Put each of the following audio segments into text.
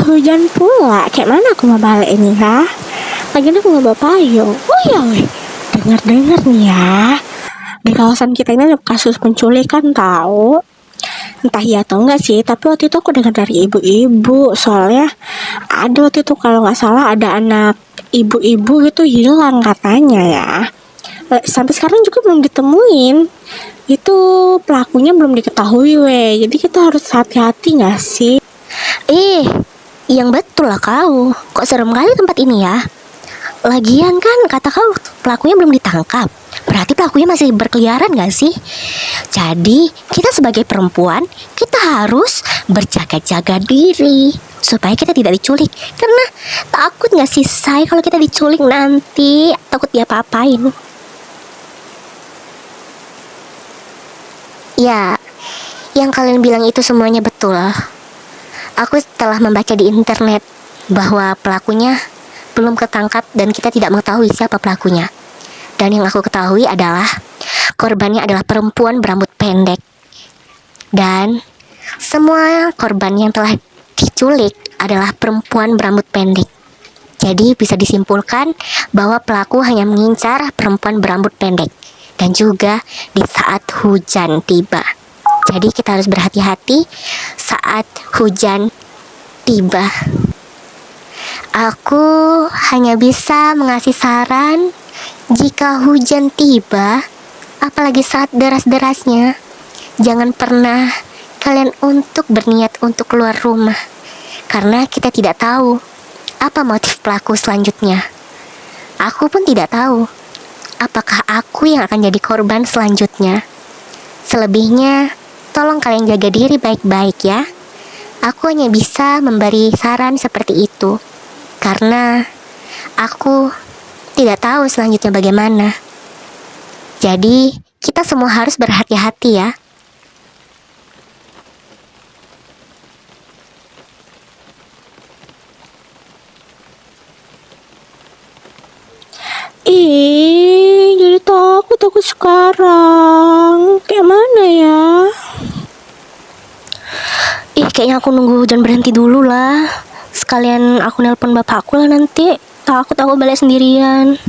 hujan pula. Kayak mana aku mau balik ini, ha? Lagian aku nggak bawa payung. Oh ya, weh. Dengar-dengar nih ya. Di kawasan kita ini ada kasus penculikan tahu. Entah iya atau enggak sih, tapi waktu itu aku dengar dari ibu-ibu. Soalnya ada waktu itu kalau nggak salah ada anak ibu-ibu itu hilang katanya ya. Sampai sekarang juga belum ditemuin. Itu pelakunya belum diketahui weh. Jadi kita harus hati-hati nggak sih? Eh, yang betul lah kau. Kok serem kali tempat ini ya? Lagian kan kata kau pelakunya belum ditangkap. Berarti pelakunya masih berkeliaran gak sih? Jadi kita sebagai perempuan, kita harus berjaga-jaga diri supaya kita tidak diculik. Karena takut gak sih say kalau kita diculik nanti? Takut dia apa-apain. Ya, yang kalian bilang itu semuanya betul. Aku telah membaca di internet bahwa pelakunya belum ketangkap dan kita tidak mengetahui siapa pelakunya. Dan yang aku ketahui adalah korbannya adalah perempuan berambut pendek. Dan semua korban yang telah diculik adalah perempuan berambut pendek. Jadi bisa disimpulkan bahwa pelaku hanya mengincar perempuan berambut pendek. Dan juga di saat hujan tiba. Jadi kita harus berhati-hati saat hujan tiba. Aku hanya bisa mengasih saran jika hujan tiba, apalagi saat deras-derasnya, jangan pernah kalian untuk berniat untuk keluar rumah. Karena kita tidak tahu apa motif pelaku selanjutnya. Aku pun tidak tahu apakah aku yang akan jadi korban selanjutnya. Selebihnya, tolong kalian jaga diri baik-baik ya. Aku hanya bisa memberi saran seperti itu karena aku tidak tahu selanjutnya bagaimana. Jadi, kita semua harus berhati-hati ya. Jadi takut aku sekarang. Kayak mana ya? Kayaknya aku nunggu hujan berhenti dulu lah. Sekalian aku nelpon bapakku lah nanti. Takut aku balik sendirian.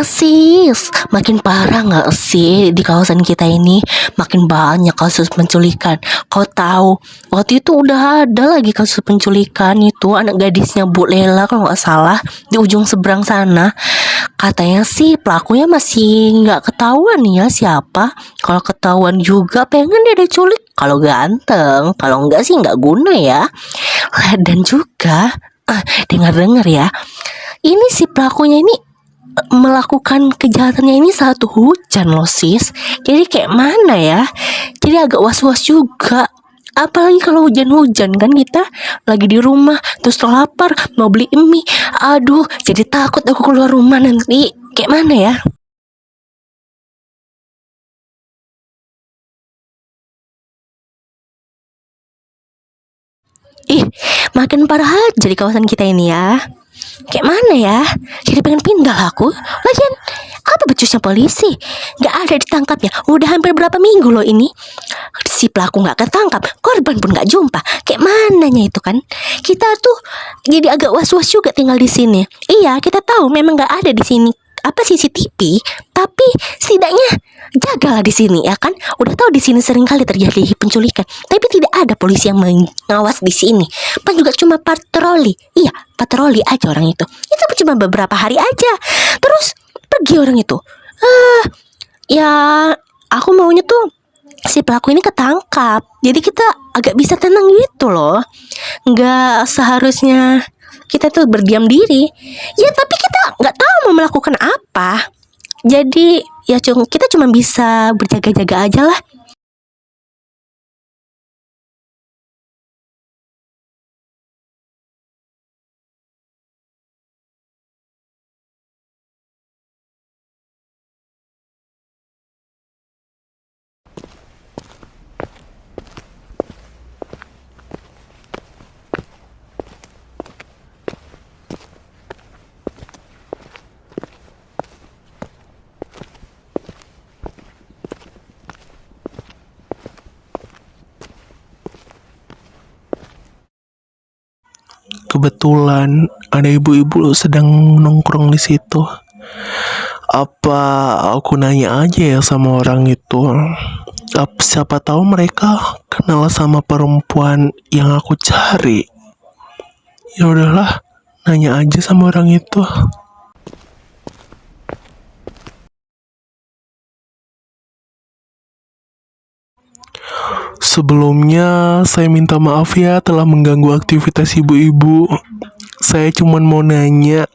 Sis, makin parah nggak sih di kawasan kita ini? Makin banyak kasus penculikan. Kau tahu, waktu itu udah ada lagi kasus penculikan itu anak gadisnya Bu Lela kalau nggak salah di ujung seberang sana. Katanya sih pelakunya masih nggak ketahuan ya siapa. Kalau ketahuan juga pengen dia diculik. Kalau ganteng, kalau enggak sih nggak guna ya. Dan juga dengar-dengar ya, ini si pelakunya ini melakukan kejahatannya ini saat hujan loh sis. Jadi kayak mana ya, jadi agak was-was juga. Apalagi kalau hujan-hujan kan kita lagi di rumah terus lapar mau beli mie. Aduh, jadi takut aku keluar rumah nanti. Kayak mana ya? Makin parah aja di kawasan kita ini ya. Kayak mana ya? Jadi pengen pindah aku. Lagian apa becusnya polisi? Gak ada ditangkapnya. Udah hampir berapa minggu loh ini. Si pelaku gak ketangkap, korban pun gak jumpa. Kayak mananya itu kan? Kita tuh jadi agak was-was juga tinggal di sini. Iya, kita tahu memang gak ada di sini apa CCTV, tapi setidaknya jagalah di sini ya kan. Udah tahu di sini sering kali terjadi penculikan, tapi tidak ada polisi yang mengawas di sini. Pan juga cuma patroli. Iya, patroli aja orang itu. Itu cuma beberapa hari aja. Terus pergi orang itu. Ya aku maunya tuh si pelaku ini ketangkap. Jadi kita agak bisa tenang gitu loh. Nggak seharusnya kita tuh berdiam diri. Ya tapi kita nggak tahu mau melakukan apa. Jadi ya kita cuma bisa berjaga-jaga aja lah. kebetulan ada ibu-ibu sedang nongkrong di situ. Apa aku nanya aja ya sama orang itu? Siapa tahu mereka kenal sama perempuan yang aku cari. Ya udahlah, nanya aja sama orang itu. Sebelumnya, saya minta maaf ya telah mengganggu aktivitas ibu-ibu. Saya cuma mau nanya,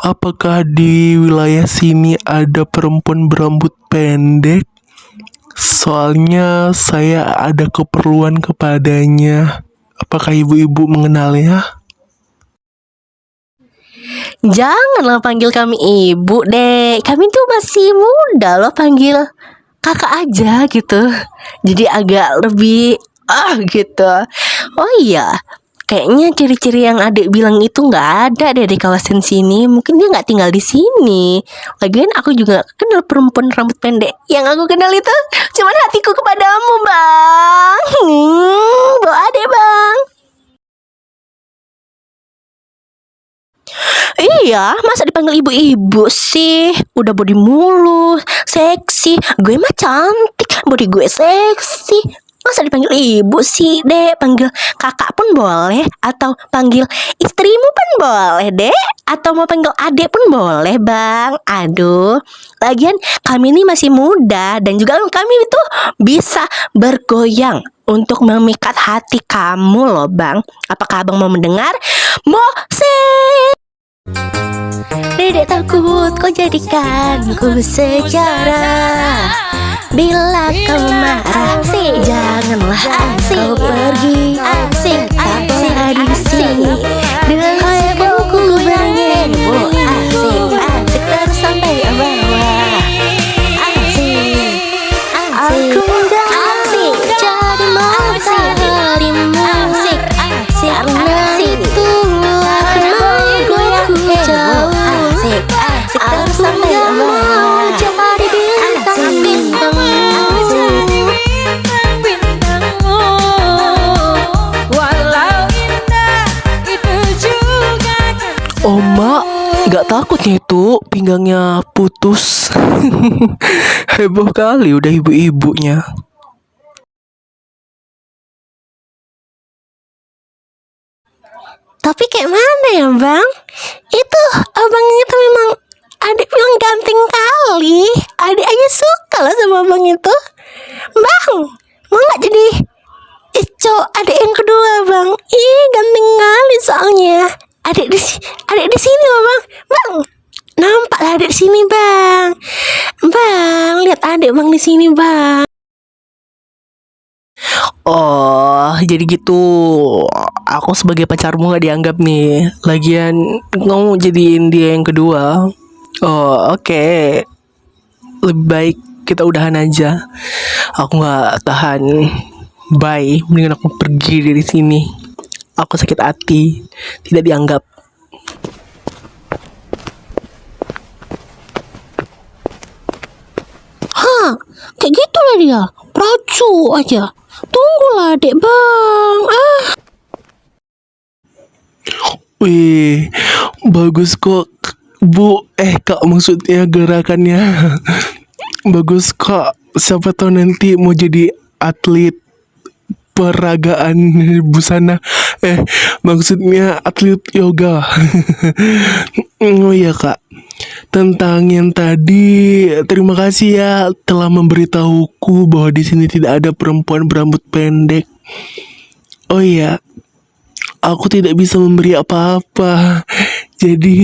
apakah di wilayah sini ada perempuan berambut pendek? Soalnya saya ada keperluan kepadanya. Apakah ibu-ibu mengenalnya? Janganlah panggil kami ibu, Dek. Kami tuh masih muda loh, panggil kakak aja gitu. Jadi agak lebih gitu. Oh iya, kayaknya ciri-ciri yang adik bilang itu nggak ada deh di kawasan sini. Mungkin dia nggak tinggal di sini. Lagian aku juga kenal perempuan rambut pendek. Yang aku kenal itu cuman hatiku kepadamu, Bang. Bawa adek, Bang. Iya, masa dipanggil ibu-ibu sih? Udah body mulus, seksi. Gue mah cantik, body gue seksi. Masa dipanggil ibu sih, Dek? Panggil kakak pun boleh. Atau panggil istrimu pun boleh, Dek. Atau mau panggil adek pun boleh, Bang. Aduh, lagian kami ini masih muda. Dan juga kami itu bisa bergoyang untuk memikat hati kamu loh, Bang. Apakah Abang mau mendengar? Mose! Dedek takut kau jadikanku sejarah. Bila kau marah, janganlah kau pergi. Asik di sini dengan buku bernyanyi. Asik terus sampai bawah. Aku asik jadi mataharimu. Karena itu aku sampai mau jadi bintang-bintangmu, walau indah itu juga. Oh mak, gak takutnya itu pinggangnya putus. Heboh kali udah ibu-ibunya. Tapi kayak mana ya, Bang? Itu abang itu memang adik bilang ganteng kali. Adik aja suka lah sama abang itu. Bang, mau gak jadi adik yang kedua, Bang? Ih, ganteng kali soalnya. Adik di sini loh, Bang. Bang, nampak lah adik di sini, Bang. Bang, lihat adik Bang di sini, Bang. Oh, jadi gitu. Aku sebagai pacarmu gak dianggap nih. Lagian kamu jadiin dia yang kedua. Oh, oke. Lebih baik kita udahan aja. Aku gak tahan. Bye. Mendingan aku pergi dari sini. Aku sakit hati. Tidak dianggap. Hah, kayak gitu lah dia. Pracu aja. Tunggulah dek Bang. Wih, bagus kok Bu. Kak, maksudnya gerakannya. Bagus kok. Siapa tahu nanti mau jadi atlet peragaan busana. Maksudnya atlet yoga. Oh iya Kak, tentang yang tadi, terima kasih ya telah memberitahuku bahwa di sini tidak ada perempuan berambut pendek. Oh iya, aku tidak bisa memberi apa-apa, jadi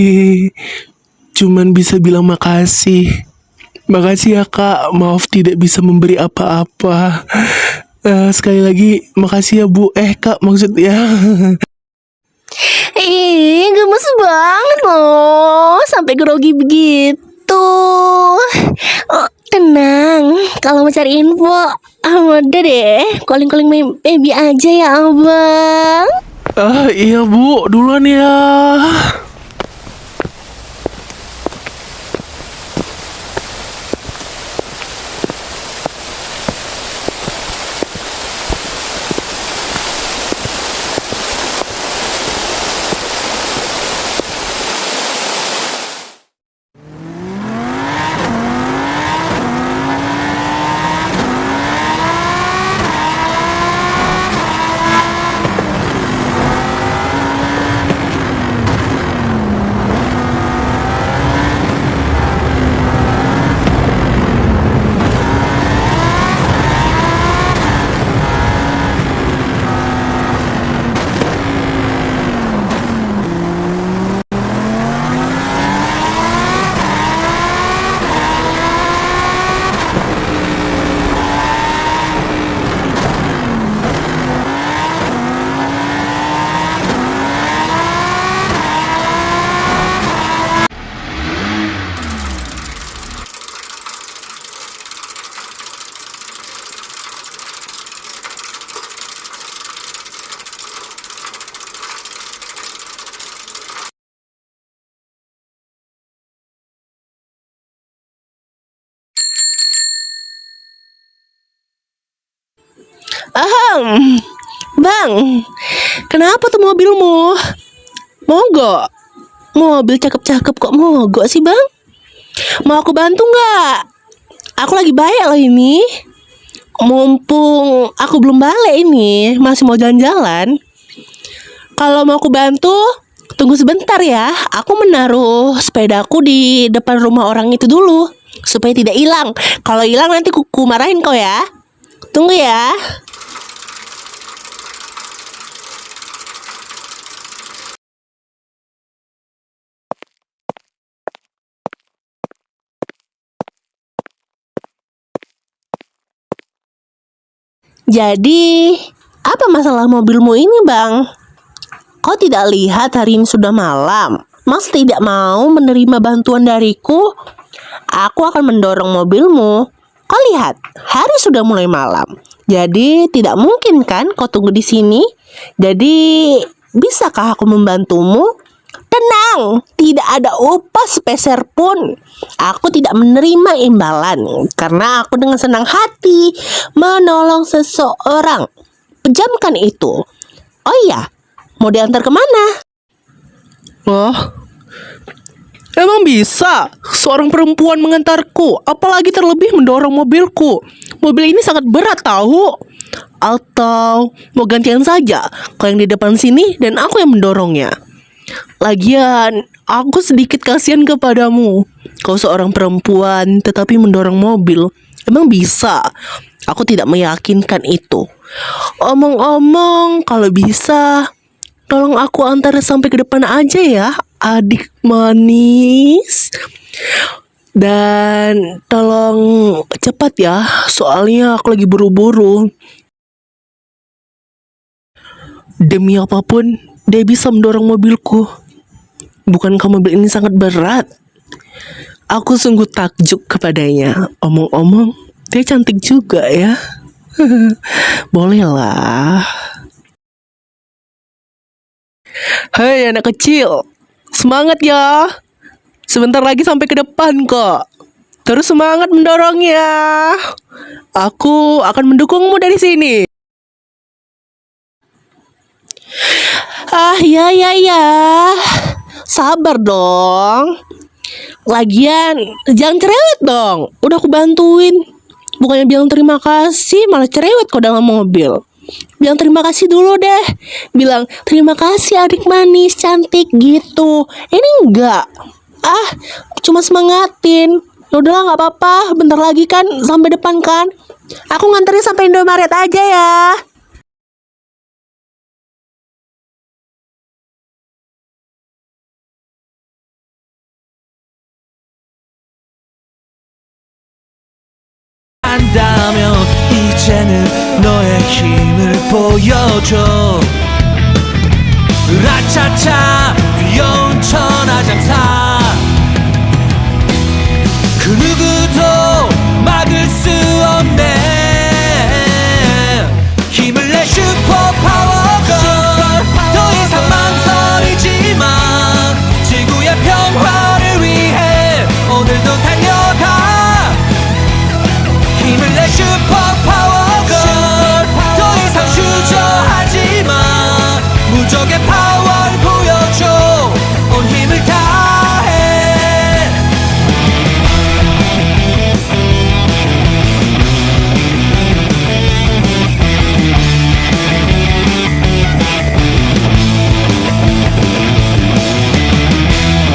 cuman bisa bilang makasih. Makasih ya Kak, maaf tidak bisa memberi apa-apa. Sekali lagi makasih ya Bu. Kak, maksudnya. Ih, gemes banget loh. Sampai grogi begitu. Oh, tenang, kalau mau cari info, udah deh, calling baby aja ya abang. Iya Bu, duluan ya. Ahem. Bang, kenapa tuh mobilmu? Mogok? Mobil cakep-cakep kok mogok sih bang? Mau aku bantu nggak? Aku lagi bayar loh ini. Mumpung aku belum balik ini, masih mau jalan-jalan. Kalau mau aku bantu, tunggu sebentar ya. Aku menaruh sepedaku di depan rumah orang itu dulu supaya tidak hilang. Kalau hilang nanti ku marahin kau ya. Tunggu ya. Jadi, apa masalah mobilmu ini, Bang? Kau tidak lihat hari ini sudah malam? Mas tidak mau menerima bantuan dariku? Aku akan mendorong mobilmu. Kau lihat, hari sudah mulai malam. Jadi, tidak mungkin kan kau tunggu di sini? Jadi, bisakah aku membantumu? Tenang, tidak ada upah sepeser pun. Aku tidak menerima imbalan karena aku dengan senang hati menolong seseorang. Pejamkan itu. Oh iya, mau diantar kemana? Oh, emang bisa seorang perempuan mengantarku, apalagi terlebih mendorong mobilku. Mobil ini sangat berat tahu. Atau mau gantian saja, kau yang di depan sini dan aku yang mendorongnya. Lagian, aku sedikit kasihan kepadamu. Kau seorang perempuan tetapi mendorong mobil. Emang bisa? Aku tidak meyakinkan itu. Omong-omong, kalau bisa, tolong aku antar sampai ke depan aja ya, adik manis. Dan tolong cepat ya, soalnya aku lagi buru-buru. Demi apapun, dia bisa mendorong mobilku. Bukankah mobil ini sangat berat? Aku sungguh takjub kepadanya. Omong-omong, dia cantik juga ya. Bolehlah. Hei anak kecil, semangat ya. Sebentar lagi sampai ke depan kok. Terus semangat mendorongnya. Aku akan mendukungmu dari sini. Ah, ya. Sabar dong. Lagian, jangan cerewet dong. Udah aku bantuin. Bukannya bilang terima kasih, malah cerewet kok dalam mobil. Bilang terima kasih dulu deh. Bilang terima kasih adik manis, cantik gitu. Ini enggak. Ah, cuma semangatin. Ya udahlah nggak apa-apa. Bentar lagi kan sampai depan kan. Aku nganterin sampai Indomaret aja ya. 한다면 이제는 너의 힘을 보여줘 라차차 귀여운 천하장사 그 누구도 막을 수 없네 힘을 내 슈퍼파워걸 더 이상 망설이지 마 지구의 평화를 위해 오늘도 달려가 힘을 내 슈퍼파워걸 더 이상 주저하지 마 무적의 파워를 보여줘 온 힘을 다해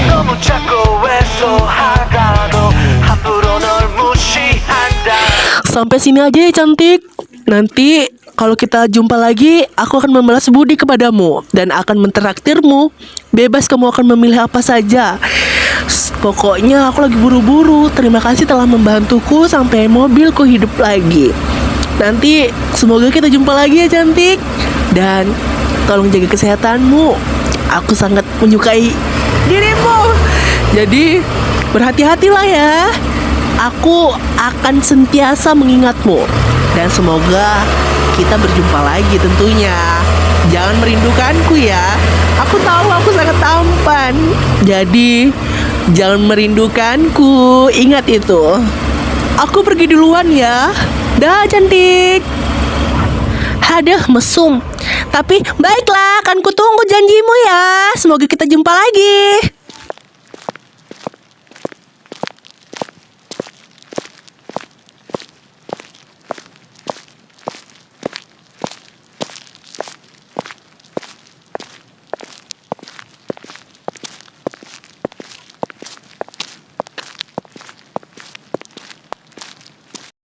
너무 작고 왜소하다도 함부로 널 무시한다 Sampai sini aja ya cantik. Nanti kalau kita jumpa lagi, aku akan membalas budi kepadamu dan akan mentraktirmu. Bebas kamu akan memilih apa saja. Pokoknya aku lagi buru-buru. Terima kasih telah membantuku sampai mobilku hidup lagi. Nanti semoga kita jumpa lagi ya cantik. Dan tolong jaga kesehatanmu. Aku sangat menyukai dirimu. Jadi berhati-hatilah ya. Aku akan sentiasa mengingatmu. Dan semoga kita berjumpa lagi tentunya. Jangan merindukanku ya. Aku tahu aku sangat tampan. Jadi jangan merindukanku. Ingat itu. Aku pergi duluan ya. Dah cantik. Aduh, mesum. Tapi baiklah, akan kutunggu janjimu ya. Semoga kita jumpa lagi.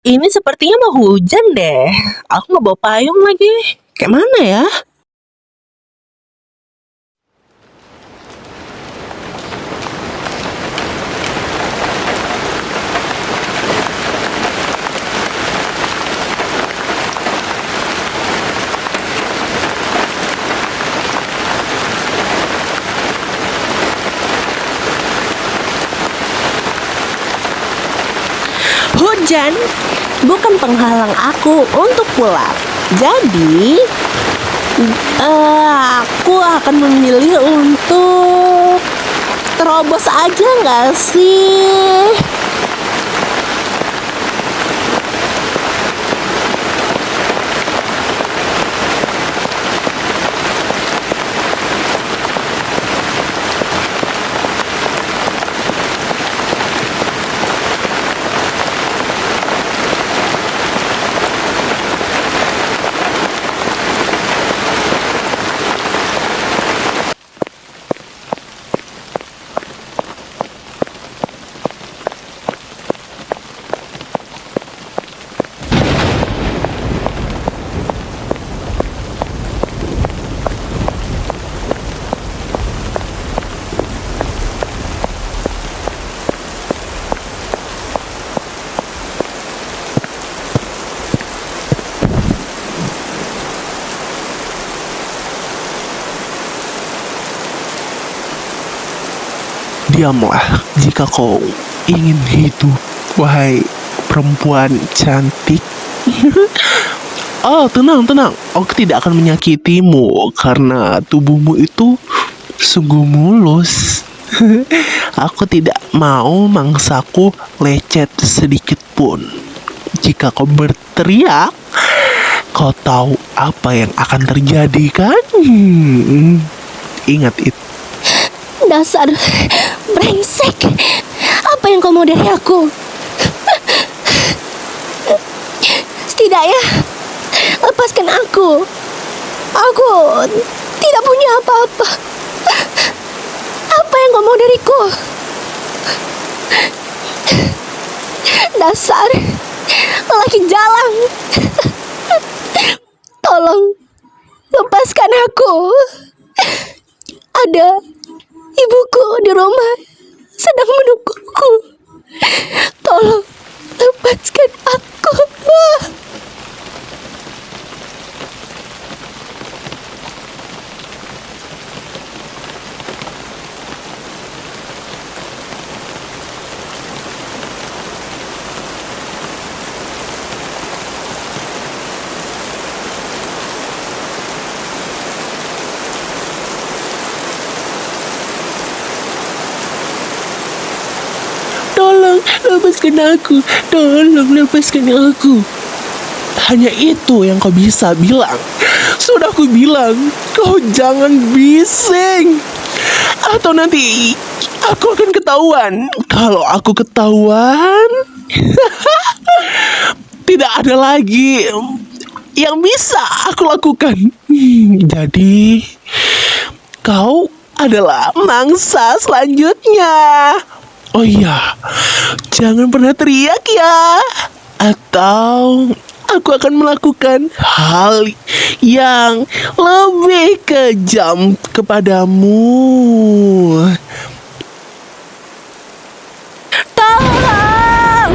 Ini sepertinya mau hujan deh. Aku nggak bawa payung lagi. Kayak mana ya? Hujan bukan penghalang aku untuk pulang. Jadi, aku akan memilih untuk terobos aja nggak sih? Diamlah jika kau ingin hidup, wahai perempuan cantik. Oh, tenang, tenang. Aku tidak akan menyakitimu karena tubuhmu itu sungguh mulus. Aku tidak mau mangsaku lecet sedikit pun. Jika kau berteriak, kau tahu apa yang akan terjadi kan? Ingat itu. Dasar brengsek. Apa yang kau mau dari aku? Setidaknya lepaskan aku. Aku tidak punya apa-apa. Apa yang kau mau dariku? Dasar lelaki jalang. Tolong lepaskan aku. Ada ibuku di rumah sedang menungguku. Tolong lepaskan aku. Tolong lepaskan aku. Tolong lepaskan aku. Hanya itu yang kau bisa bilang. Sudah aku bilang, kau jangan bising. Atau nanti aku akan ketahuan. Kalau aku ketahuan, tidak ada lagi yang bisa aku lakukan. Jadi, kau adalah mangsa selanjutnya. Oh iya, jangan pernah teriak ya. Atau aku akan melakukan hal yang lebih kejam kepadamu. Tolong!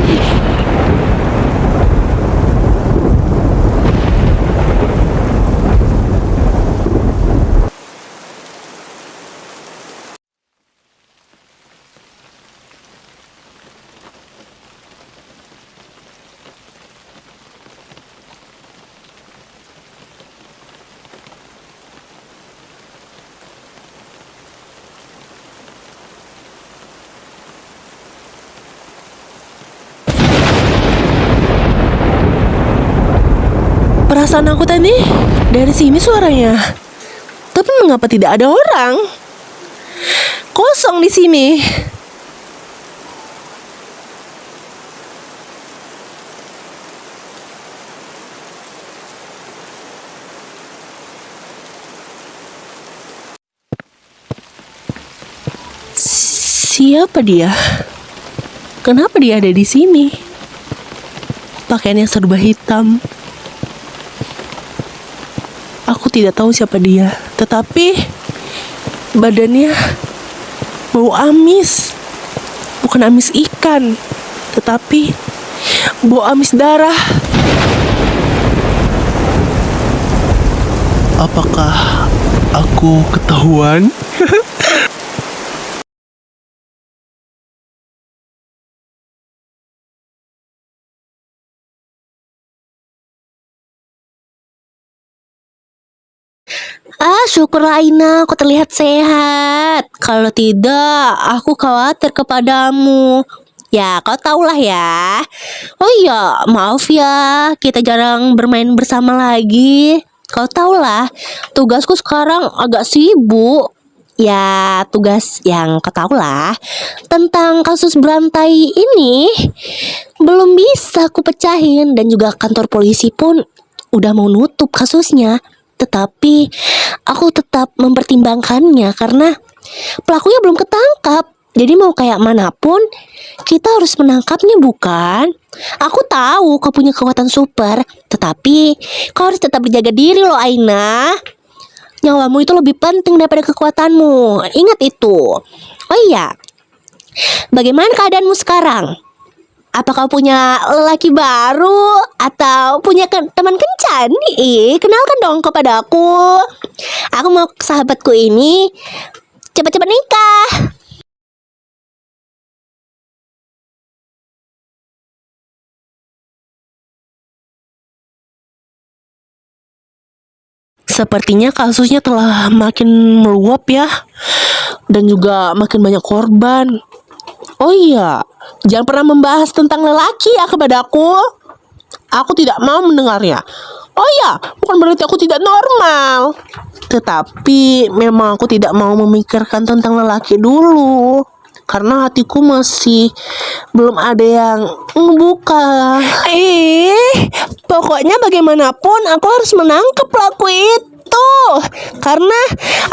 Perasaan aku tadi dari sini suaranya. Tapi mengapa tidak ada orang? Kosong di sini. Siapa dia? Kenapa dia ada di sini? Pakaiannya serba hitam. Aku tidak tahu siapa dia, tetapi badannya bau amis. Bukan amis ikan, tetapi bau amis darah. Apakah aku ketahuan? Syukurlah Aina, aku terlihat sehat. Kalau tidak, aku khawatir kepadamu. Ya, kau tahulah ya. Oh iya, maaf ya, kita jarang bermain bersama lagi. Kau tahulah, tugasku sekarang agak sibuk. Ya, tugas yang kau tahulah tentang kasus berantai ini belum bisa aku pecahin, dan juga kantor polisi pun udah mau nutup kasusnya. Tetapi aku tetap mempertimbangkannya karena pelakunya belum ketangkap. Jadi mau kayak manapun kita harus menangkapnya, bukan? Aku tahu kau punya kekuatan super, tetapi kau harus tetap berjaga diri loh Aina. Nyawamu itu lebih penting daripada kekuatanmu. Ingat itu. Oh iya, bagaimana keadaanmu sekarang? Apa kau punya lelaki baru atau punya teman kencan? Kenalkan dong kepada aku. Aku mau sahabatku ini cepat-cepat nikah. Sepertinya kasusnya telah makin meluap ya, dan juga makin banyak korban. Oh iya, jangan pernah membahas tentang lelaki ya kepadaku. Aku tidak mau mendengarnya. Oh iya, bukan berarti aku tidak normal, tetapi memang aku tidak mau memikirkan tentang lelaki dulu, karena hatiku masih belum ada yang membuka. Pokoknya bagaimanapun aku harus menangkap pelaku itu, karena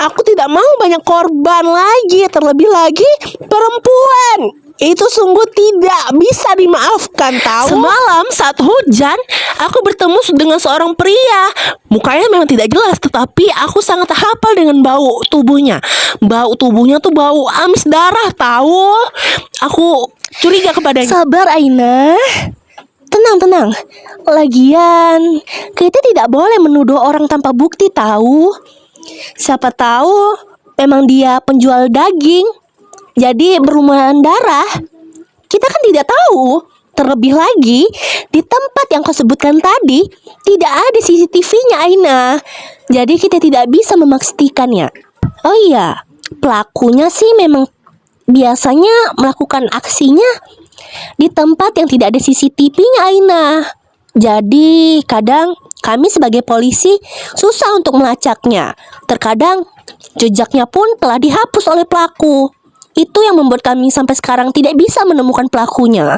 aku tidak mau banyak korban lagi, terlebih lagi perempuan. Itu sungguh tidak bisa dimaafkan, tahu? Semalam saat hujan, aku bertemu dengan seorang pria. Mukanya memang tidak jelas, tetapi aku sangat hafal dengan bau tubuhnya. Bau tubuhnya tuh bau amis darah, tahu? Aku curiga kepadanya. Sabar Aina. Tenang. Lagian, kita tidak boleh menuduh orang tanpa bukti, tahu? Siapa tahu memang dia penjual daging, jadi berlumuran darah. Kita kan tidak tahu. Terlebih lagi, di tempat yang kau sebutkan tadi tidak ada CCTV-nya Aina. Jadi kita tidak bisa memastikannya. Oh iya, pelakunya sih memang biasanya melakukan aksinya di tempat yang tidak ada CCTV-nya Aina. Jadi kadang kami sebagai polisi susah untuk melacaknya. Terkadang jejaknya pun telah dihapus oleh pelaku. Itu yang membuat kami sampai sekarang tidak bisa menemukan pelakunya.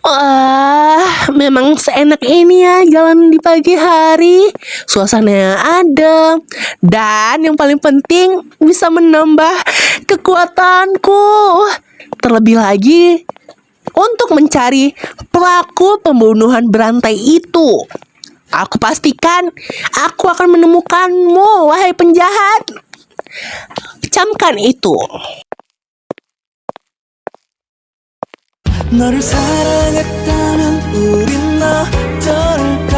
Wah, memang seenak ini ya jalan di pagi hari. Suasananya adem, dan yang paling penting bisa menambah kekuatanku. Terlebih lagi untuk mencari pelaku pembunuhan berantai itu. Aku pastikan aku akan menemukanmu, wahai penjahat. Camkan itu. 너를 사랑했다면 우린 어떨까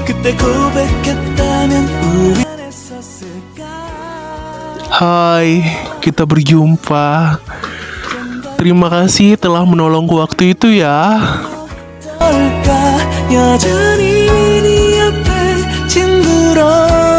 그때 고백했다면 우리 했었을까 Hai, kita berjumpa. Terima kasih telah menolongku waktu itu ya. 어떨까 여전히 네 옆에 친구로